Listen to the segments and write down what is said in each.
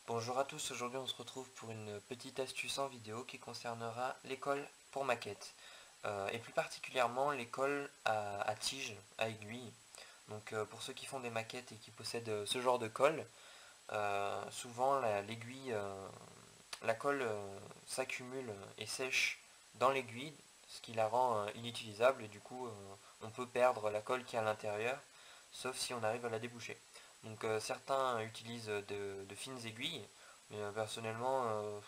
Bonjour à tous, aujourd'hui on se retrouve pour une petite astuce en vidéo qui concernera les colles pour maquettes. Et plus particulièrement les colles à tige, à aiguille. Donc pour ceux qui font des maquettes et qui possèdent ce genre de colle, souvent l'aiguille, la colle s'accumule et sèche dans l'aiguille, ce qui la rend inutilisable et du coup on peut perdre la colle qui est à l'intérieur, sauf si on arrive à la déboucher. Donc certains utilisent de fines aiguilles, mais personnellement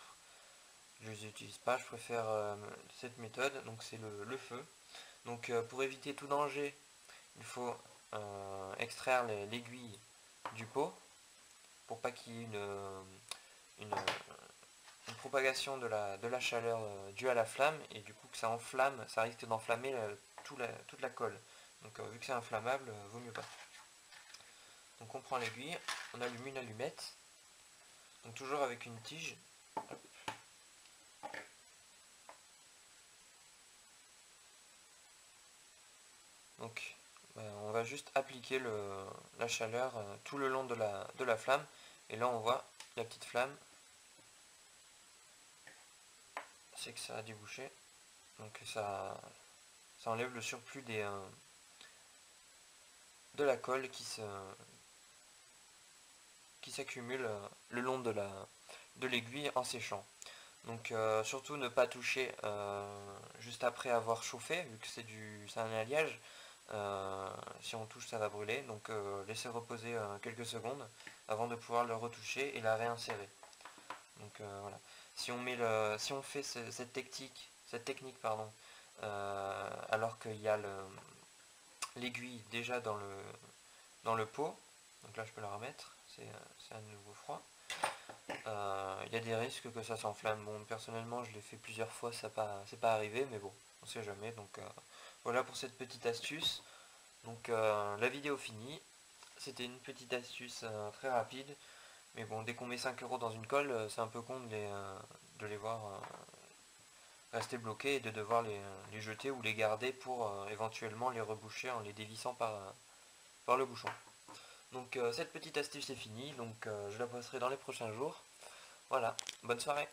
je les utilise pas, je préfère cette méthode, donc c'est le feu. Donc pour éviter tout danger, il faut extraire l'aiguille du pot pour pas qu'il y ait une, une propagation de la chaleur due à la flamme et du coup que ça enflamme, ça risque d'enflammer toute la colle. Donc vu que c'est inflammable, vaut mieux pas. Donc on prend l'aiguille, on allume une allumette, donc toujours avec une tige. Donc on va juste appliquer la chaleur tout le long de la flamme. Et là on voit la petite flamme, c'est que ça a débouché. Donc ça enlève le surplus de la colle qui s'accumule le long de l'aiguille en séchant. Donc surtout ne pas toucher juste après avoir chauffé, vu que c'est un alliage. Si on touche ça va brûler, donc laissez reposer quelques secondes avant de pouvoir le retoucher et la réinsérer. Donc voilà. Si on fait cette technique pardon, alors qu'il y a l'aiguille déjà dans le pot, donc là je peux la remettre, c'est à nouveau froid. Il y a des risques que ça s'enflamme. Bon, personnellement, je l'ai fait plusieurs fois, c'est pas arrivé, mais bon, on sait jamais. Donc voilà pour cette petite astuce. Donc la vidéo finie. C'était une petite astuce très rapide. Mais bon, dès qu'on met 5 € dans une colle, c'est un peu con de les voir rester bloqués et de devoir les jeter ou les garder pour éventuellement les reboucher en les dévissant par le bouchon. Donc cette petite astuce est finie, donc je la posterai dans les prochains jours. Voilà, bonne soirée.